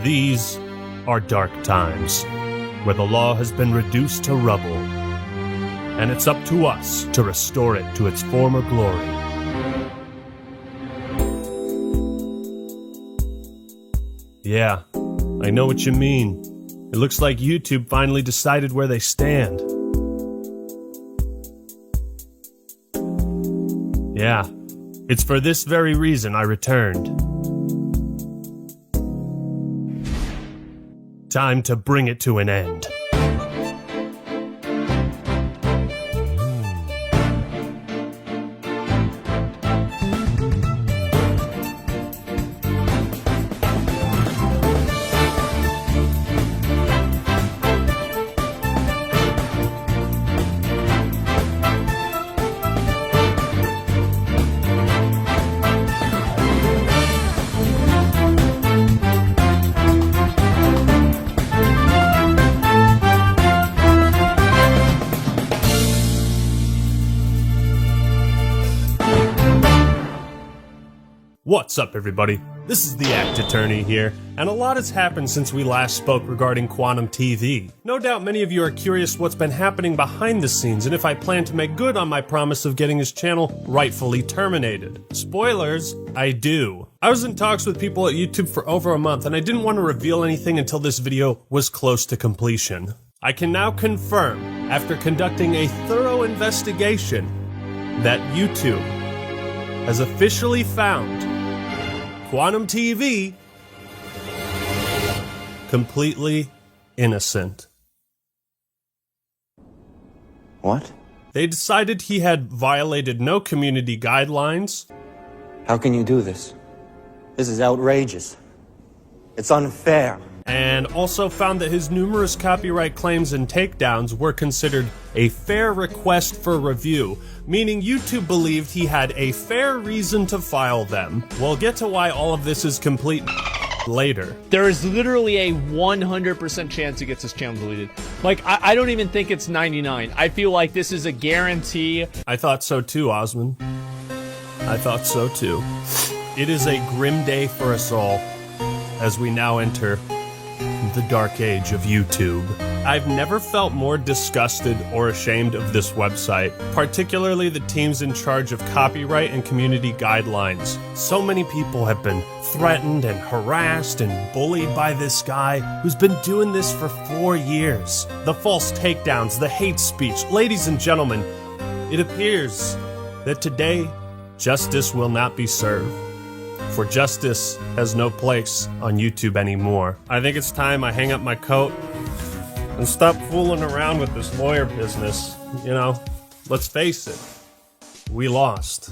These are dark times, where the law has been reduced to rubble, and it's up to us to restore it to its former glory. Yeah, I know what you mean. It looks like YouTube finally decided where they stand. Yeah, it's for this very reason I returned. Time to bring it to an end. What's up, everybody? This is the Act Attorney here, and a lot has happened since we last spoke regarding Quantum TV. No doubt many of you are curious what's been happening behind the scenes and if I plan to make good on my promise of getting his channel rightfully terminated. Spoilers, I do. I was in talks with people at YouTube for over a month, and I didn't want to reveal anything until this video was close to completion. I can now confirm, after conducting a thorough investigation, that YouTube has officially found Quantum TV completely innocent. What? They decided he had violated no community guidelines. How can you do this? This is outrageous. It's unfair. And also found that his numerous copyright claims and takedowns were considered a fair request for review, meaning YouTube believed he had a fair reason to file them. We'll get to why all of this is complete later. There is literally a 100% chance he gets his channel deleted. Like, I don't even think it's 99. I feel like this is a guarantee. I thought so too, Osman. I thought so too. It is a grim day for us all as we now enter the dark age of YouTube. I've never felt more disgusted or ashamed of this website, particularly the teams in charge of copyright and community guidelines. So many people have been threatened and harassed and bullied by this guy who's been doing this for 4 years. The false takedowns, the hate speech. Ladies and gentlemen, it appears that today justice will not be served. For justice has no place on YouTube anymore. I think it's time I hang up my coat and stop fooling around with this lawyer business. You know, let's face it, we lost.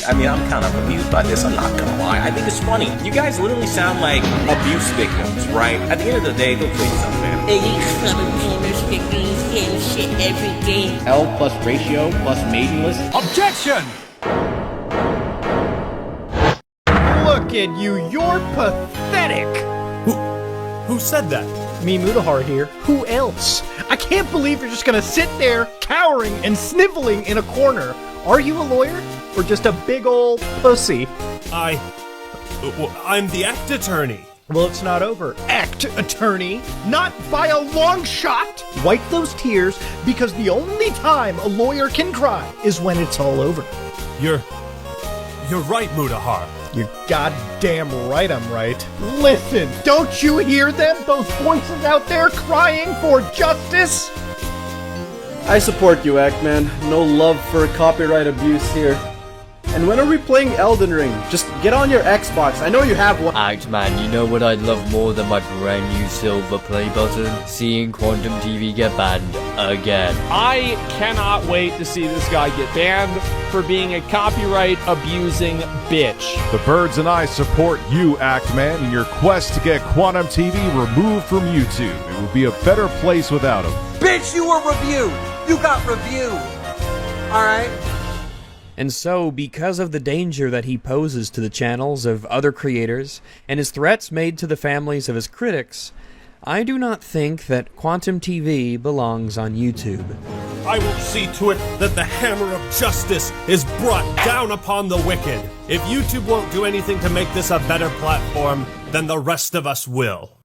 I mean, I'm kind of amused by this, I'm not gonna lie. I think it's funny. You guys literally sound like abuse victims, right? At the end of the day, they'll tell you something. These Filipinos get these game shit every day. L plus ratio plus maidenless. Objection! Look at you, you're pathetic! Who said that? Me, Mudahar here. Who else? I can't believe you're just gonna sit there, cowering and sniveling in a corner. Are you a lawyer? Or just a big old pussy? I'm the Act Attorney. Well, it's not over. Act Attorney. Not by a long shot! Wipe those tears, because the only time a lawyer can cry is when it's all over. You're right, Mudahar. You're goddamn right I'm right. Listen, don't you hear them? Those voices out there crying for justice? I support you, Ackman. No love for copyright abuse here. And when are we playing Elden Ring? Just get on your Xbox. I know you have one. Man, you know what I'd love more than my brand new silver play button? Seeing Quantum TV get banned again. I cannot wait to see this guy get banned for being a copyright abusing bitch. The Birds and I support you, Actman, in your quest to get Quantum TV removed from YouTube. It would be a better place without him. Bitch, you were reviewed! You got reviewed! Alright? And so, because of the danger that he poses to the channels of other creators, and his threats made to the families of his critics, I do not think that Quantum TV belongs on YouTube. I will see to it that the hammer of justice is brought down upon the wicked. If YouTube won't do anything to make this a better platform, then the rest of us will.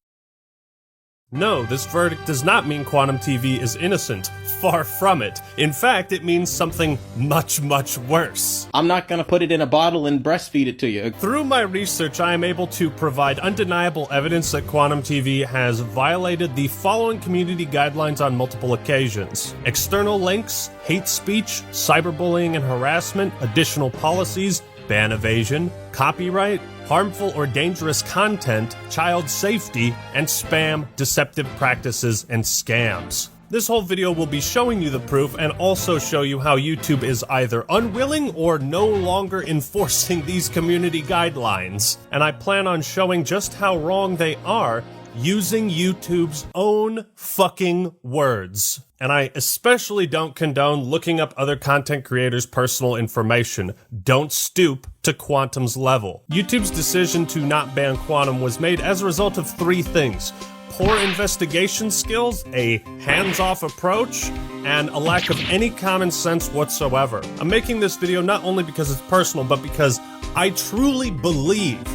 No, this verdict does not mean Quantum TV is innocent. Far from it. In fact, it means something much, much worse. I'm not gonna put it in a bottle and breastfeed it to you. Through my research, I am able to provide undeniable evidence that Quantum TV has violated the following community guidelines on multiple occasions: external links, hate speech, cyberbullying and harassment, additional policies, ban evasion, copyright, harmful or dangerous content, child safety, and spam, deceptive practices, and scams. This whole video will be showing you the proof and also show you how YouTube is either unwilling or no longer enforcing these community guidelines. And I plan on showing just how wrong they are using YouTube's own fucking words. And I especially don't condone looking up other content creators' personal information. Don't stoop to Quantum's level. YouTube's decision to not ban Quantum was made as a result of three things: poor investigation skills, a hands-off approach, and a lack of any common sense whatsoever. I'm making this video not only because it's personal, but because I truly believe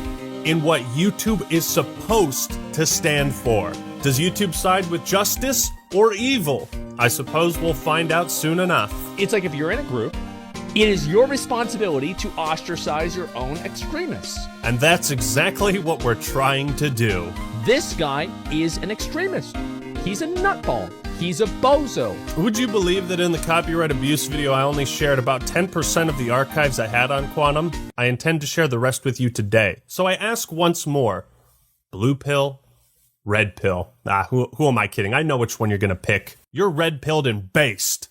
in what YouTube is supposed to stand for. Does YouTube side with justice or evil? I suppose we'll find out soon enough. It's like if you're in a group, it is your responsibility to ostracize your own extremists. And that's exactly what we're trying to do. This guy is an extremist. He's a nutball. He's a bozo. Would you believe that in the copyright abuse video I only shared about 10% of the archives I had on Quantum? I intend to share the rest with you today. So I ask once more, blue pill, red pill? Who am I kidding? I know which one you're gonna pick. You're red-pilled and based.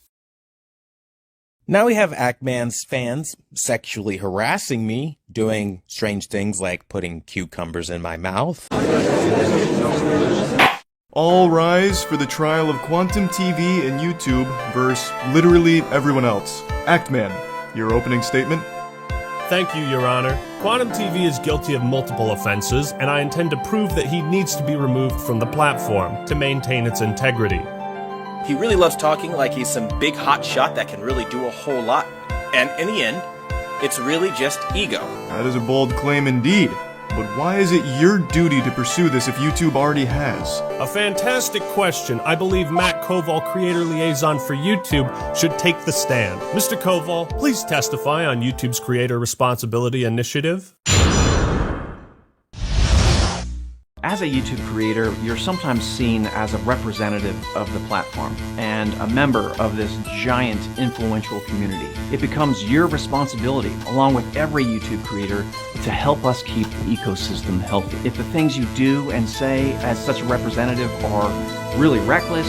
Now we have Ackman's fans sexually harassing me, doing strange things like putting cucumbers in my mouth. All rise for the trial of Quantum TV and YouTube versus literally everyone else. Actman, your opening statement? Thank you, Your Honor. Quantum TV is guilty of multiple offenses, and I intend to prove that he needs to be removed from the platform to maintain its integrity. He really loves talking like he's some big hot shot that can really do a whole lot. And in the end, it's really just ego. That is a bold claim indeed. But why is it your duty to pursue this if YouTube already has? A fantastic question. I believe Matt Koval, Creator Liaison for YouTube, should take the stand. Mr. Koval, please testify on YouTube's Creator Responsibility Initiative. As a YouTube creator, you're sometimes seen as a representative of the platform and a member of this giant influential community. It becomes your responsibility, along with every YouTube creator, to help us keep the ecosystem healthy. If the things you do and say as such a representative are really reckless,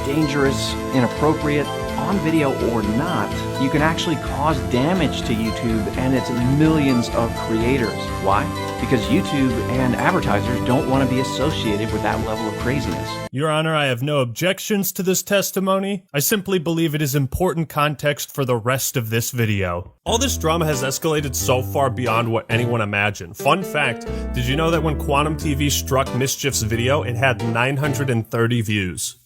dangerous, inappropriate, on video or not, you can actually cause damage to YouTube and its millions of creators. Why? Because YouTube and advertisers don't want to be associated with that level of craziness. Your Honor, I have no objections to this testimony. I simply believe it is important context for the rest of this video. All this drama has escalated so far beyond what anyone imagined. Fun fact, did you know that when Quantum TV struck Mischief's video, it had 930 views?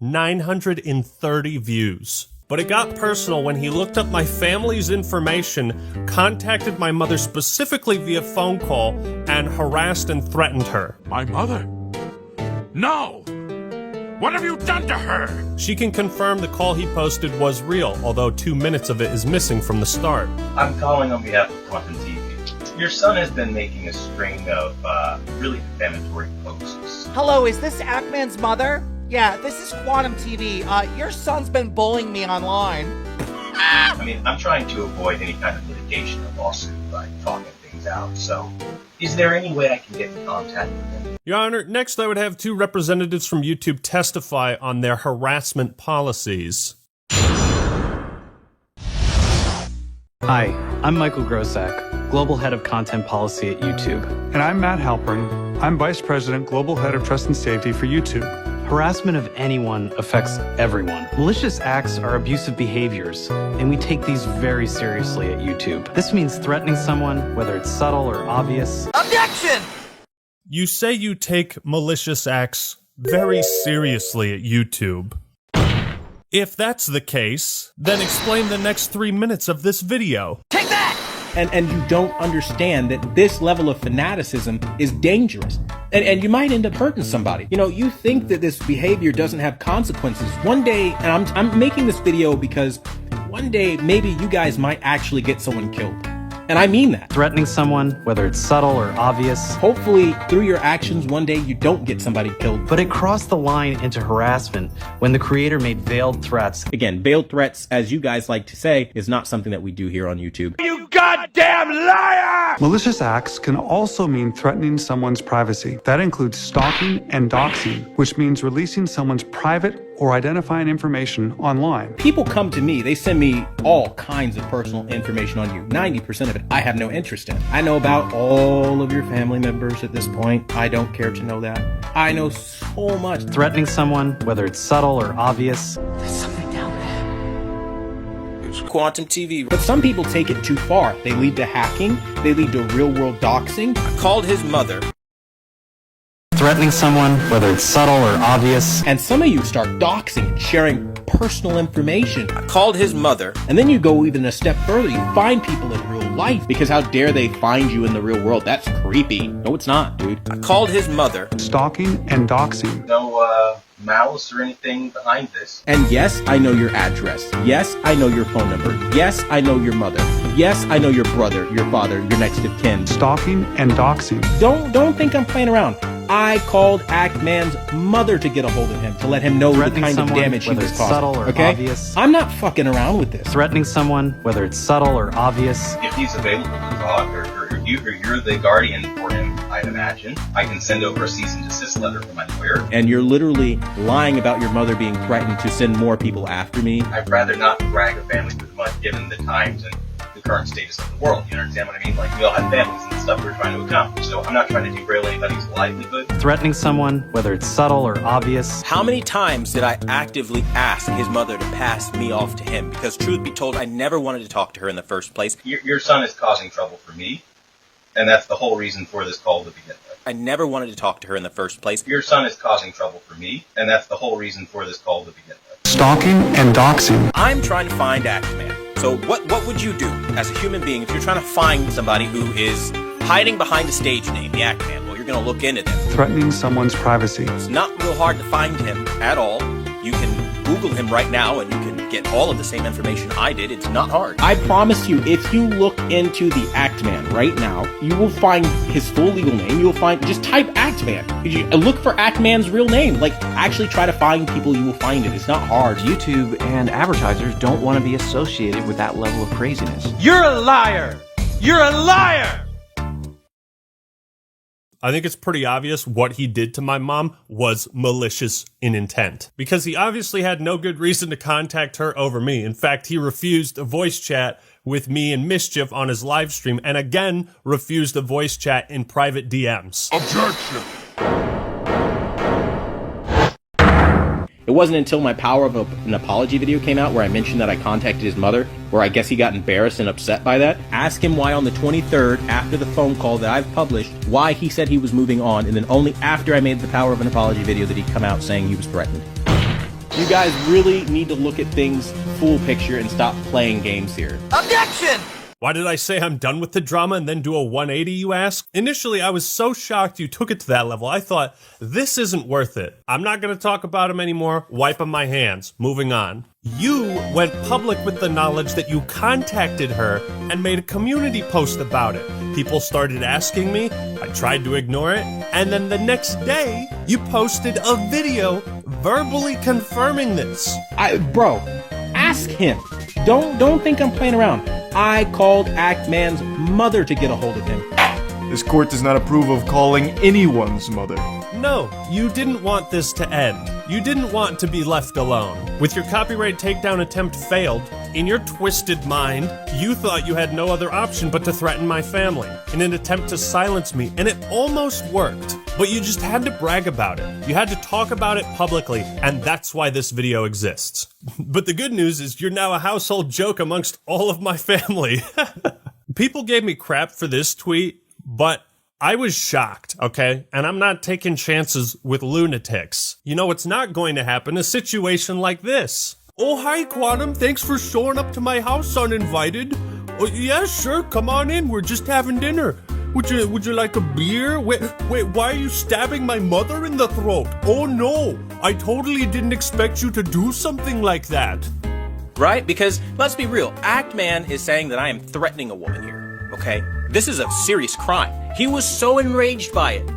930 views. But it got personal when he looked up my family's information, contacted my mother specifically via phone call, and harassed and threatened her. My mother? No! What have you done to her? She can confirm the call he posted was real, although 2 minutes of it is missing from the start. I'm calling on behalf of Quantum TV. Your son has been making a string of really defamatory posts. Hello, is this Ackman's mother? Yeah, this is Quantum TV. Your son's been bullying me online. I mean, I'm trying to avoid any kind of litigation or lawsuit by talking things out, so is there any way I can get in contact with him? Your Honor, next I would have 2 representatives from YouTube testify on their harassment policies. Hi, I'm Michael Grossack, Global Head of Content Policy at YouTube. And I'm Matt Halpern. I'm Vice President, Global Head of Trust and Safety for YouTube. Harassment of anyone affects everyone. Malicious acts are abusive behaviors, and we take these very seriously at YouTube. This means threatening someone, whether it's subtle or obvious. Objection! You say you take malicious acts very seriously at YouTube. If that's the case, then explain the next 3 minutes of this video. Take that! And you don't understand that this level of fanaticism is dangerous. And you might end up hurting somebody. You know, you think that this behavior doesn't have consequences. One day, and I'm making this video because one day maybe you guys might actually get someone killed. And I mean that. Threatening someone, whether it's subtle or obvious. Hopefully, through your actions, one day you don't get somebody killed. But it crossed the line into harassment when the creator made veiled threats. Again, veiled threats, as you guys like to say, is not something that we do here on YouTube. You goddamn liar! Malicious acts can also mean threatening someone's privacy. That includes stalking and doxing, which means releasing someone's private or identifying information online. People come to me, they send me all kinds of personal information on you. 90% of it I have no interest in. I know about all of your family members at this point. I don't care to know that. I know so much. Threatening someone, whether it's subtle or obvious. There's something down there. It's Quantum TV. But some people take it too far. They lead to hacking. They lead to real-world doxing. I called his mother. Threatening someone, whether it's subtle or obvious. And some of you start doxing and sharing personal information. I called his mother. And then you go even a step further. You find people in real life. Because how dare they find you in the real world? That's creepy. No, it's not, dude. I called his mother. Stalking and doxing. No, malice or anything behind this. And yes, I know your address. Yes, I know your phone number. Yes, I know your mother. Yes, I know your brother, your father, your next of kin. Stalking and doxing. Don't think I'm playing around. I called Ackman's mother to get a hold of him, to let him know the kind of damage he was causing. Subtle or obvious. I'm not fucking around with this. Threatening someone, whether it's subtle or obvious. If he's available to talk, or you're the guardian for him, I'd imagine, I can send over a cease and desist letter from my lawyer. And you're literally lying about your mother being threatened to send more people after me. I'd rather not drag a family through the mud given the times and the current status of the world. You understand what I mean? Like, we all have families and stuff we're trying to accomplish. So I'm not trying to derail anybody's livelihood. Threatening someone, whether it's subtle or obvious. How many times did I actively ask his mother to pass me off to him? Because truth be told, I never wanted to talk to her in the first place. Your son is causing trouble for me, and that's the whole reason for this call to begin with. I never wanted to talk to her in the first place. Your son is causing trouble for me, and that's the whole reason for this call to begin with. Stalking and doxing. I'm trying to find Ackman. So what would you do as a human being if you're trying to find somebody who is hiding behind a stage name, the Ackman? Well, you're going to look into them. Threatening someone's privacy. It's not real hard to find him at all. You can Google him right now and you can get all of the same information I did. It's not hard. I promise you, if you look into the Actman right now, you will find his full legal name. You will find, just type Actman. Look for Actman's real name. Like, actually try to find people, you will find it. It's not hard. YouTube and advertisers don't want to be associated with that level of craziness. You're a liar! You're a liar! I think it's pretty obvious what he did to my mom was malicious in intent. Because he obviously had no good reason to contact her over me. In fact, he refused a voice chat with me and Mischief on his live stream, and again refused a voice chat in private DMs. Objection! It wasn't until my Power of an Apology video came out where I mentioned that I contacted his mother, where I guess he got embarrassed and upset by that. Ask him why on the 23rd, after the phone call that I've published, why he said he was moving on, and then only after I made the Power of an Apology video did he come out saying he was threatened. You guys really need to look at things full picture and stop playing games here. Objection! Why did I say I'm done with the drama and then do a 180, you ask? Initially, I was so shocked you took it to that level. I thought, this isn't worth it. I'm not going to talk about him anymore. Wiping my hands. Moving on. You went public with the knowledge that you contacted her and made a community post about it. People started asking me. I tried to ignore it. And then the next day, you posted a video verbally confirming this. Bro, ask him. Don't think I'm playing around. I called Actman's mother to get a hold of him. This court does not approve of calling anyone's mother. No, you didn't want this to end. You didn't want to be left alone. With your copyright takedown attempt failed, in your twisted mind, you thought you had no other option but to threaten my family in an attempt to silence me, and it almost worked. But you just had to brag about it. You had to talk about it publicly, and that's why this video exists. But the good news is you're now a household joke amongst all of my family. People gave me crap for this tweet, but I was shocked, okay? And I'm not taking chances with lunatics. You know what's not going to happen? A situation like this. Oh, hi, Quantum. Thanks for showing up to my house uninvited. Oh, yeah, sure. Come on in. We're just having dinner. Would you like a beer? Wait, why are you stabbing my mother in the throat? Oh, no. I totally didn't expect you to do something like that. Right? Because, let's be real, Act-Man is saying that I am threatening a woman here, okay? This is a serious crime. He was so enraged by it,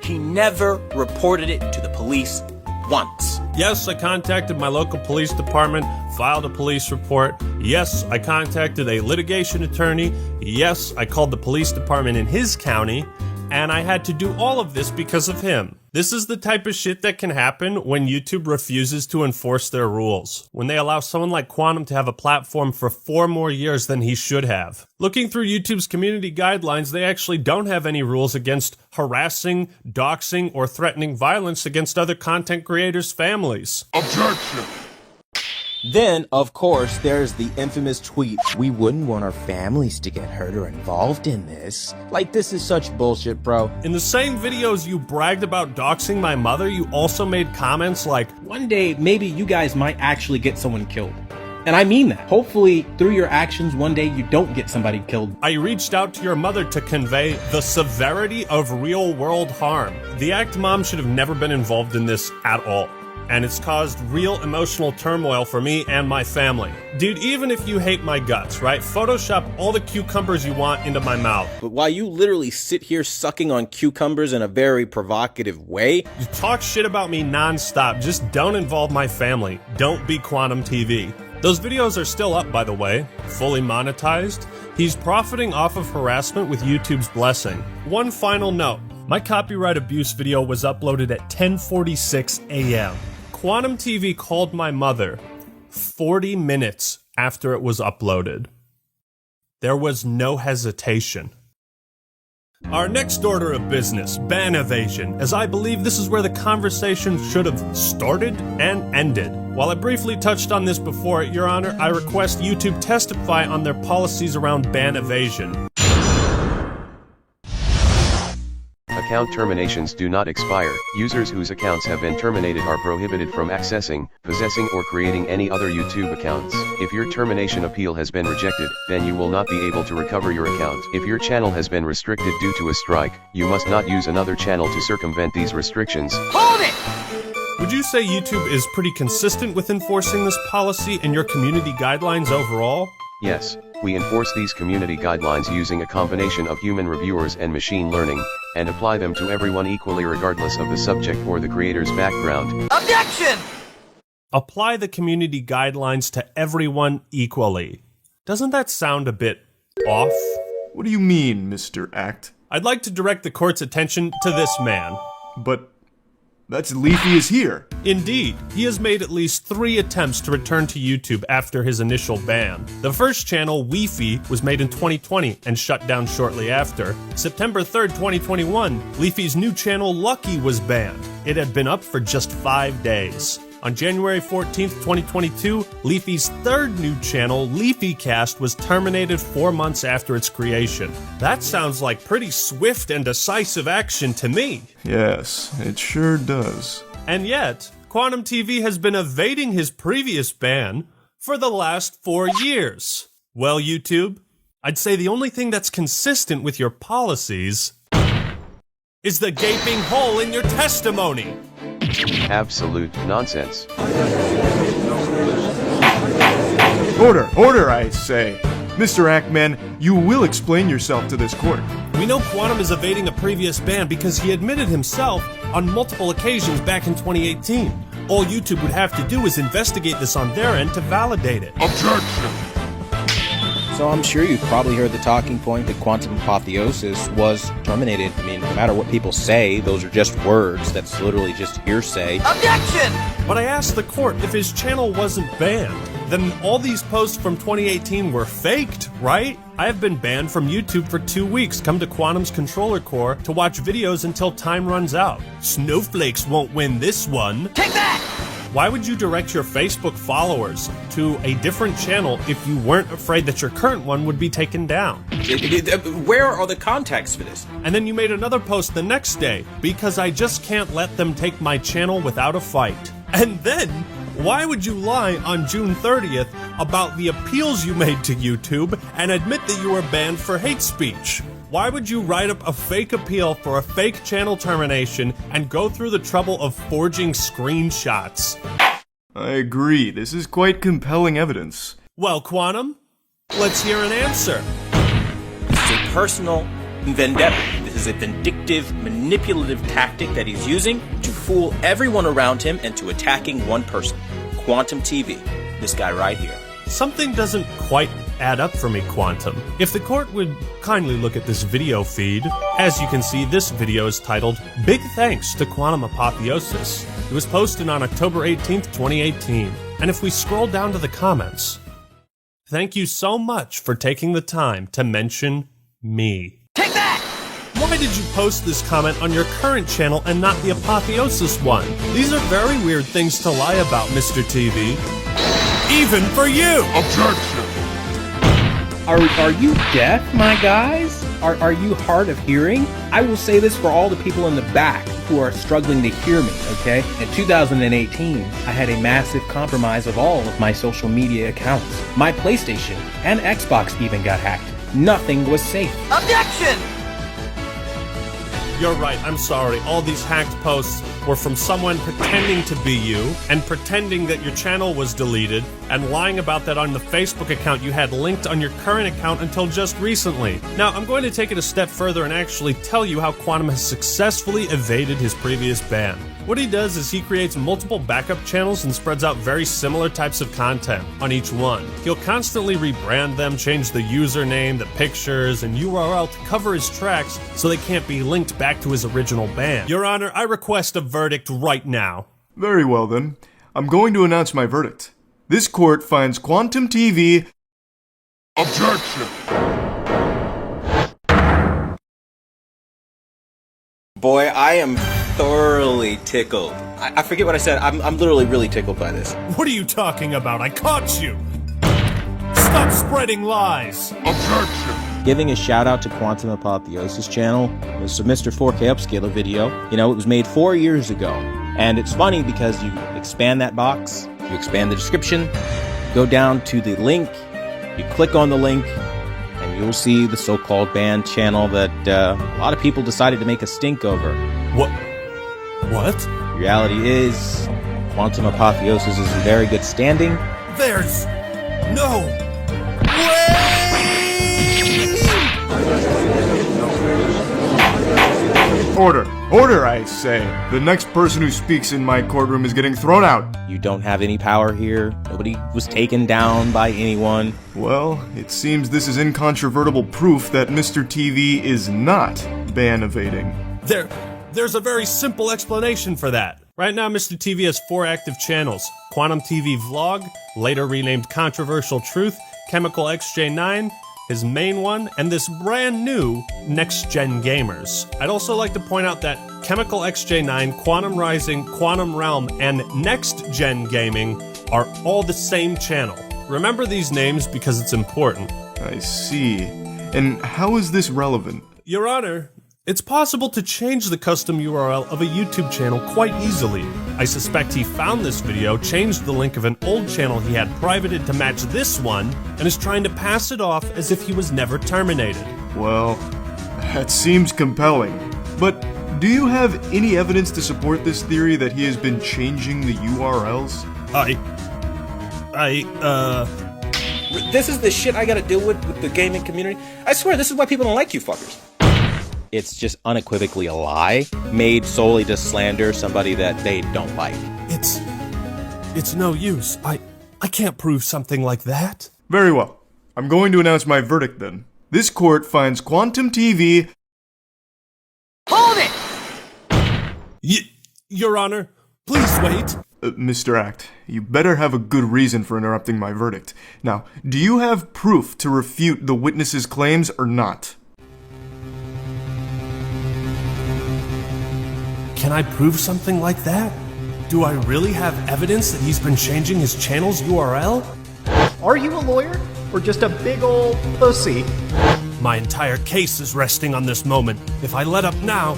he never reported it to the police once. Yes, I contacted my local police department, filed a police report. Yes, I contacted a litigation attorney. Yes, I called the police department in his county, and I had to do all of this because of him. This is the type of shit that can happen when YouTube refuses to enforce their rules. When they allow someone like Quantum to have a platform for 4 more years than he should have. Looking through YouTube's community guidelines, they actually don't have any rules against harassing, doxing, or threatening violence against other content creators' families. Objection! Then, of course, there's the infamous tweet, "We wouldn't want our families to get hurt or involved in this." Like, this is such bullshit, bro. In the same videos you bragged about doxing my mother, you also made comments like, "One day, maybe you guys might actually get someone killed." And I mean that. Hopefully, through your actions, one day you don't get somebody killed. I reached out to your mother to convey the severity of real-world harm. The Act Mom should have never been involved in this at all. And it's caused real emotional turmoil for me and my family. Dude, even if you hate my guts, right? Photoshop all the cucumbers you want into my mouth. But while you literally sit here sucking on cucumbers in a very provocative way, you talk shit about me nonstop. Just don't involve my family. Don't be Quantum TV. Those videos are still up, by the way, fully monetized. He's profiting off of harassment with YouTube's blessing. One final note. My copyright abuse video was uploaded at 10:46 a.m. Quantum TV called my mother 40 minutes after it was uploaded. There was no hesitation. Our next order of business, ban evasion, as I believe this is where the conversation should have started and ended. While I briefly touched on this before, Your Honor, I request YouTube testify on their policies around ban evasion. Account terminations do not expire. Users whose accounts have been terminated are prohibited from accessing, possessing, or creating any other YouTube accounts. If your termination appeal has been rejected, then you will not be able to recover your account. If your channel has been restricted due to a strike, you must not use another channel to circumvent these restrictions. Hold it! Would you say YouTube is pretty consistent with enforcing this policy and your community guidelines overall? Yes, we enforce these community guidelines using a combination of human reviewers and machine learning, and apply them to everyone equally regardless of the subject or the creator's background. Objection! Apply the community guidelines to everyone equally. Doesn't that sound a bit off? What do you mean, Mr. Act? I'd like to direct the court's attention to this man. But that's Leafy is here. Indeed, he has made at least 3 attempts to return to YouTube after his initial ban. The first channel, Leafy, was made in 2020 and shut down shortly after. September 3rd, 2021, Leafy's new channel, Lucky, was banned. It had been up for just 5 days. On January 14th, 2022, Leafy's 3rd new channel, LeafyCast, was terminated 4 months after its creation. That sounds like pretty swift and decisive action to me. Yes, it sure does. And yet, Quantum TV has been evading his previous ban for the last 4 years. Well, YouTube, I'd say the only thing that's consistent with your policies is the gaping hole in your testimony. Absolute nonsense. Order, I say. Mr. Ackman, you will explain yourself to this court. We know Quantum is evading a previous ban because he admitted himself on multiple occasions back in 2018. All YouTube would have to do is investigate this on their end to validate it. Objection! So I'm sure you've probably heard the talking point that Quantum Apotheosis was terminated. I mean, no matter what people say, those are just words. That's literally just hearsay. Objection! But I asked the court if his channel wasn't banned, then all these posts from 2018 were faked, right? I have been banned from YouTube for 2 weeks. Come to Quantum's controller core to watch videos until time runs out. Snowflakes won't win this one. Take that! Why would you direct your Facebook followers to a different channel if you weren't afraid that your current one would be taken down? Where are the contacts for this? And then you made another post the next day, because I just can't let them take my channel without a fight. And then, why would you lie on June 30th about the appeals you made to YouTube and admit that you were banned for hate speech? Why would you write up a fake appeal for a fake channel termination and go through the trouble of forging screenshots? I agree, this is quite compelling evidence. Well, Quantum, let's hear an answer. It's a personal vendetta. This is a vindictive, manipulative tactic that he's using to fool everyone around him into attacking one person. Quantum TV. This guy right here. Something doesn't quite add up for me, Quantum. If the court would kindly look at this video feed, as you can see, this video is titled Big Thanks to Quantum Apotheosis. It was posted on October 18th, 2018. And if we scroll down to the comments, thank you so much for taking the time to mention me. Take that! Why did you post this comment on your current channel and not the Apotheosis one? These are very weird things to lie about, Mr. TV. Even for you! Objection! Are you deaf, my guys? Are you hard of hearing? I will say this for all the people in the back who are struggling to hear me, okay? In 2018, I had a massive compromise of all of my social media accounts. My PlayStation and Xbox even got hacked. Nothing was safe. Objection! You're right, I'm sorry. All these hacked posts were from someone pretending to be you, and pretending that your channel was deleted, and lying about that on the Facebook account you had linked on your current account until just recently. Now, I'm going to take it a step further and actually tell you how Quantum has successfully evaded his previous ban. What he does is he creates multiple backup channels and spreads out very similar types of content on each one. He'll constantly rebrand them, change the username, the pictures, and URL to cover his tracks so they can't be linked back to his original ban. Your Honor, I request a verdict right now. Very well then. I'm going to announce my verdict. This court finds Quantum TV... Objection! Boy, I am thoroughly tickled. I forget what I said. I'm literally really tickled by this. What are you talking about? I caught you! Stop spreading lies! Objection! Giving a shout out to Quantum Apotheosis channel. It was a Mr. 4K upscaler video. You know, it was made 4 years ago. And it's funny because you expand that box, you expand the description, go down to the link, you click on the link, and you'll see the so-called banned channel that a lot of people decided to make a stink over. What? Reality is, Quantum Apotheosis is in very good standing. There's no way! Order! Order, I say! The next person who speaks in my courtroom is getting thrown out! You don't have any power here. Nobody was taken down by anyone. Well, it seems this is incontrovertible proof that Mr. TV is not ban evading. There's a very simple explanation for that. Right now, Mr. TV has 4 active channels. Quantum TV Vlog, later renamed Controversial Truth, Chemical XJ9, his main one, and this brand new Next Gen Gamers. I'd also like to point out that Chemical XJ9, Quantum Rising, Quantum Realm, and Next Gen Gaming are all the same channel. Remember these names because it's important. I see. And how is this relevant? Your Honor, it's possible to change the custom URL of a YouTube channel quite easily. I suspect he found this video, changed the link of an old channel he had privated to match this one, and is trying to pass it off as if he was never terminated. Well, that seems compelling. But do you have any evidence to support this theory that he has been changing the URLs? This is the shit I gotta deal with the gaming community. I swear, this is why people don't like you fuckers. It's just unequivocally a lie, made solely to slander somebody that they don't like. It's no use. I can't prove something like that. Very well. I'm going to announce my verdict then. This court finds Quantum TV... Hold it! Your Honor, please wait. Mr. Act, you better have a good reason for interrupting my verdict. Now, do you have proof to refute the witness's claims or not? Can I prove something like that? Do I really have evidence that he's been changing his channel's URL? Are you a lawyer? Or just a big old pussy? My entire case is resting on this moment. If I let up now,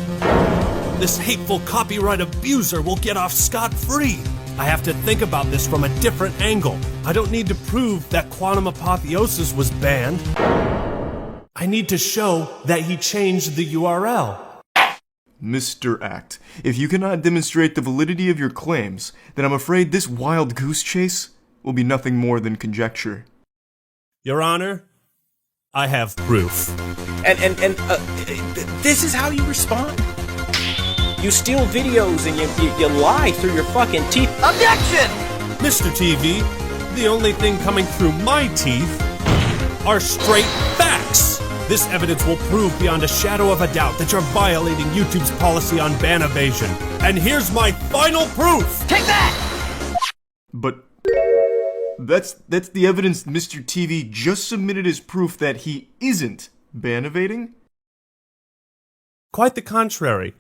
this hateful copyright abuser will get off scot-free. I have to think about this from a different angle. I don't need to prove that Quantum Apotheosis was banned. I need to show that he changed the URL. Mr. Act, if you cannot demonstrate the validity of your claims, then I'm afraid this wild goose chase will be nothing more than conjecture. Your Honor, I have proof. And this is how you respond? You steal videos and you lie through your fucking teeth. Objection! Mr. TV, the only thing coming through my teeth are straight facts. This evidence will prove beyond a shadow of a doubt that you're violating YouTube's policy on ban evasion. And here's my final proof! Take that! But that's the evidence Mr. TV just submitted as proof that he isn't ban evading? Quite the contrary.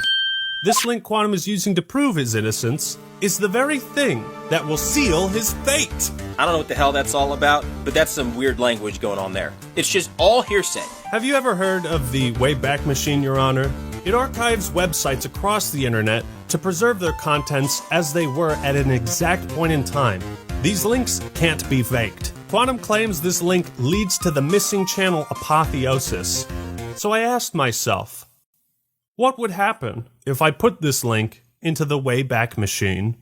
This link Quantum is using to prove his innocence is the very thing that will seal his fate. I don't know what the hell that's all about, but that's some weird language going on there. It's just all hearsay. Have you ever heard of the Wayback Machine, Your Honor? It archives websites across the internet to preserve their contents as they were at an exact point in time. These links can't be faked. Quantum claims this link leads to the missing channel Apotheosis. So I asked myself, what would happen if I put this link into the Wayback Machine?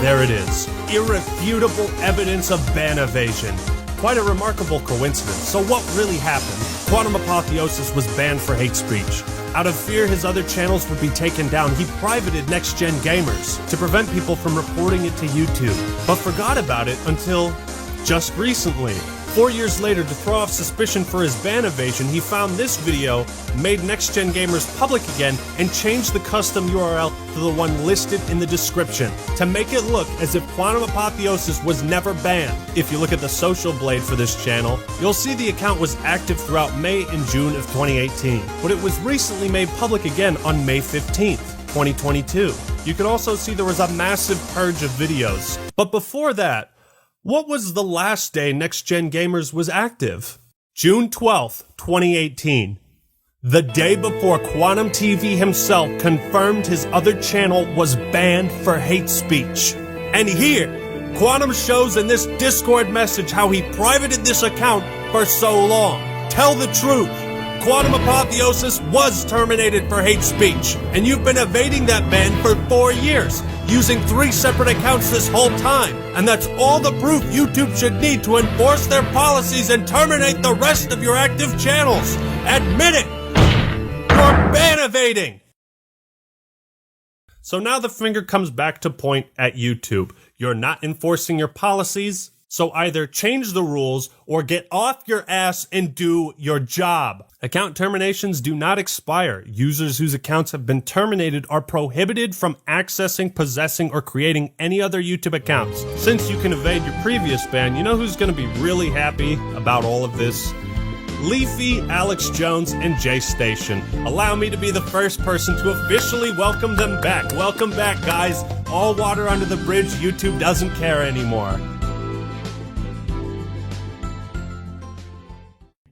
There it is. Irrefutable evidence of ban evasion. Quite a remarkable coincidence. So what really happened? Quantum Apotheosis was banned for hate speech. Out of fear his other channels would be taken down, he privated Next Gen Gamers to prevent people from reporting it to YouTube, but forgot about it until just recently. 4 years later, to throw off suspicion for his ban evasion, he found this video, made Next Gen Gamers public again, and changed the custom URL to the one listed in the description to make it look as if Quantum Apotheosis was never banned. If you look at the social blade for this channel, you'll see the account was active throughout May and June of 2018, but it was recently made public again on May 15th, 2022. You can also see there was a massive purge of videos. But before that, what was the last day Next Gen Gamers was active? June 12th, 2018. The day before Quantum TV himself confirmed his other channel was banned for hate speech. And here, Quantum shows in this Discord message how he privated this account for so long. Tell the truth. Quantum Apotheosis was terminated for hate speech, and you've been evading that ban for 4 years, using 3 separate accounts this whole time, and that's all the proof YouTube should need to enforce their policies and terminate the rest of your active channels. Admit it! You're ban evading! So now the finger comes back to point at YouTube. You're not enforcing your policies, so either change the rules or get off your ass and do your job. Account terminations do not expire. Users whose accounts have been terminated are prohibited from accessing, possessing, or creating any other YouTube accounts. Since you can evade your previous ban, you know who's going to be really happy about all of this? Leafy, Alex Jones, and Jay Station. Allow me to be the first person to officially welcome them back. Welcome back, guys. All water under the bridge. YouTube doesn't care anymore.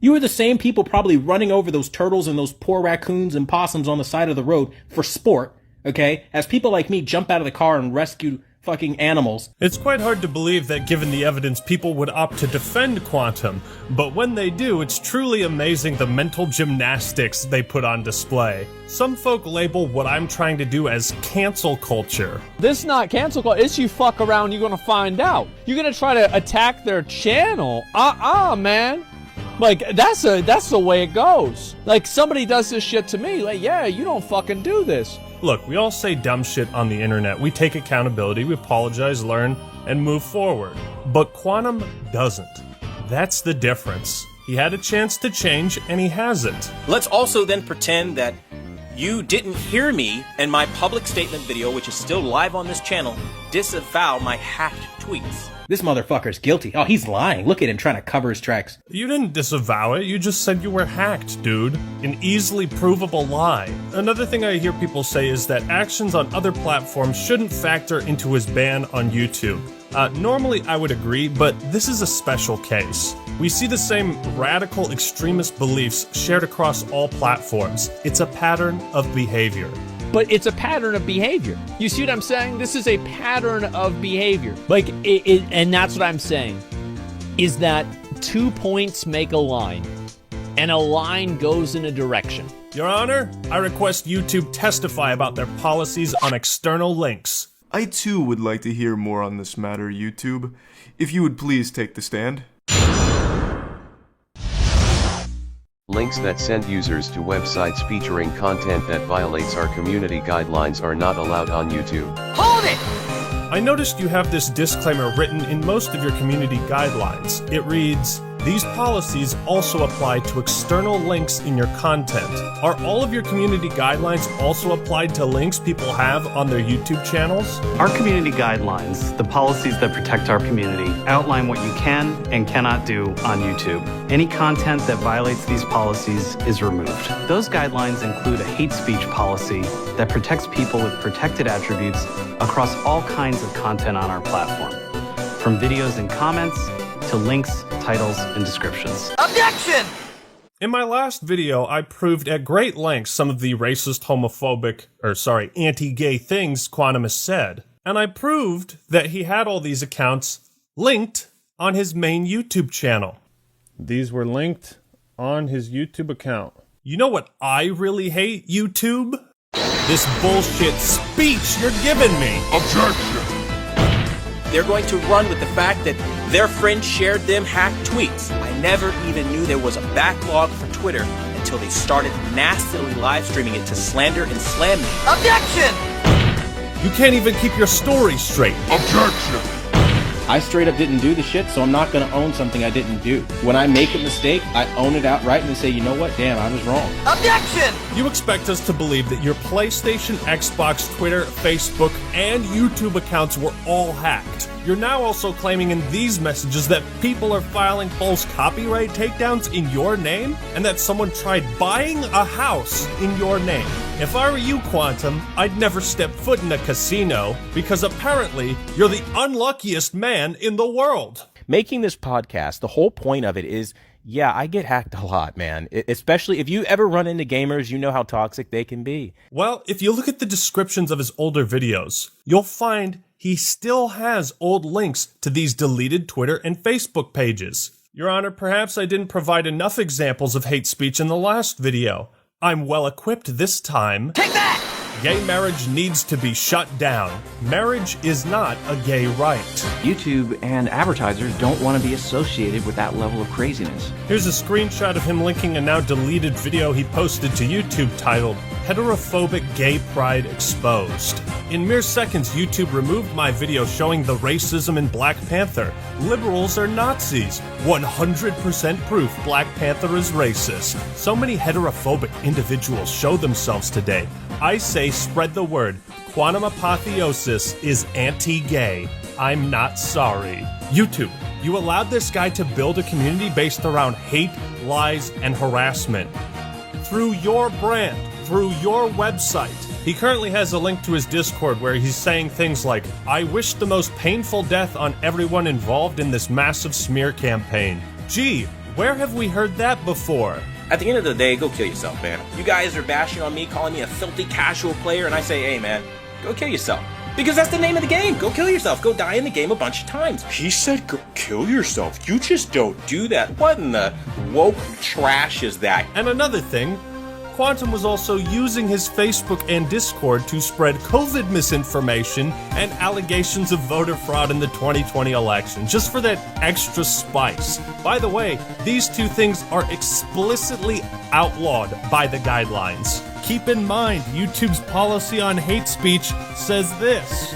You are the same people probably running over those turtles and those poor raccoons and possums on the side of the road for sport, okay? As people like me jump out of the car and rescue fucking animals. It's quite hard to believe that given the evidence, people would opt to defend Quantum, but when they do, it's truly amazing the mental gymnastics they put on display. Some folk label what I'm trying to do as cancel culture. This is not cancel culture, it's you fuck around, you're gonna find out. You're gonna try to attack their channel? Man. Like, that's the way it goes. Like, somebody does this shit to me, like, yeah, you don't fucking do this. Look, we all say dumb shit on the internet. We take accountability, we apologize, learn, and move forward. But Quantum doesn't. That's the difference. He had a chance to change, and he hasn't. Let's also then pretend that You didn't hear me in my public statement video, which is still live on this channel, disavow my hacked tweets. This motherfucker's guilty. Oh, he's lying. Look at him trying to cover his tracks. You didn't disavow it, you just said you were hacked, dude. An easily provable lie. Another thing I hear people say is that actions on other platforms shouldn't factor into his ban on YouTube. Normally I would agree, but this is a special case. We see the same radical extremist beliefs shared across all platforms. It's a pattern of behavior. But it's a pattern of behavior. You see what I'm saying? This is a pattern of behavior. Like, and that's what I'm saying, is that 2 points make a line, and a line goes in a direction. Your Honor, I request YouTube testify about their policies on external links. I too would like to hear more on this matter, YouTube. If you would please take the stand. Links that send users to websites featuring content that violates our community guidelines are not allowed on YouTube. Hold it! I noticed you have this disclaimer written in most of your community guidelines. It reads, "These policies also apply to external links in your content." Are all of your community guidelines also applied to links people have on their YouTube channels? Our community guidelines, the policies that protect our community, outline what you can and cannot do on YouTube. Any content that violates these policies is removed. Those guidelines include a hate speech policy that protects people with protected attributes across all kinds of content on our platform, from videos and comments to links, titles, and descriptions. Objection! In my last video, I proved at great length some of the racist, homophobic, anti-gay things Quantum has said. And I proved that he had all these accounts linked on his main YouTube channel. These were linked on his YouTube account. You know what I really hate, YouTube? This bullshit speech you're giving me. Objection! They're going to run with the fact that their friend shared them hacked tweets. I never even knew there was a backlog for Twitter until they started nastily live streaming it to slander and slam me. Objection! You can't even keep your story straight. Objection! I straight up didn't do the shit, so I'm not gonna own something I didn't do. When I make a mistake, I own it outright and say, you know what, damn, I was wrong. Objection! You expect us to believe that your PlayStation, Xbox, Twitter, Facebook, and YouTube accounts were all hacked. You're now also claiming in these messages that people are filing false copyright takedowns in your name, and that someone tried buying a house in your name. If I were you, Quantum, I'd never step foot in a casino, because apparently you're the unluckiest man in the world. Making this podcast, the whole point of it is, yeah, I get hacked a lot, man. Especially if you ever run into gamers, you know how toxic they can be. Well, if you look at the descriptions of his older videos, you'll find he still has old links to these deleted Twitter and Facebook pages. Your Honor, perhaps I didn't provide enough examples of hate speech in the last video. I'm well equipped this time. Take that! Gay marriage needs to be shut down. Marriage is not a gay right. YouTube and advertisers don't want to be associated with that level of craziness. Here's a screenshot of him linking a now deleted video he posted to YouTube titled, "Heterophobic Gay Pride Exposed." In mere seconds, YouTube removed my video showing the racism in Black Panther. Liberals are Nazis. 100% proof Black Panther is racist. So many heterophobic individuals show themselves today. I say spread the word. Quantum Apotheosis is anti-gay. I'm not sorry. YouTube, you allowed this guy to build a community based around hate, lies, and harassment. Through your brand, through your website. He currently has a link to his Discord where he's saying things like, "I wish the most painful death on everyone involved in this massive smear campaign." Gee, where have we heard that before? At the end of the day, go kill yourself, man. You guys are bashing on me, calling me a filthy casual player, and I say, hey, man, go kill yourself. Because that's the name of the game. Go kill yourself. Go die in the game a bunch of times. He said go kill yourself. You just don't do that. What in the woke trash is that? And another thing, Quantum was also using his Facebook and Discord to spread COVID misinformation and allegations of voter fraud in the 2020 election, just for that extra spice. By the way, these two things are explicitly outlawed by the guidelines. Keep in mind, YouTube's policy on hate speech says this.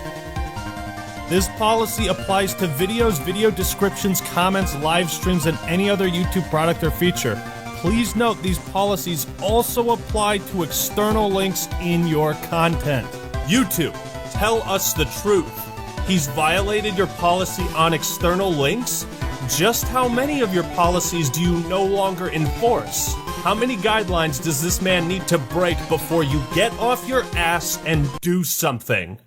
This policy applies to videos, video descriptions, comments, live streams, and any other YouTube product or feature. please note these policies also apply to external links in your content. YouTube, tell us the truth. He's violated your policy on external links? Just how many of your policies do you no longer enforce? How many guidelines does this man need to break before you get off your ass and do something?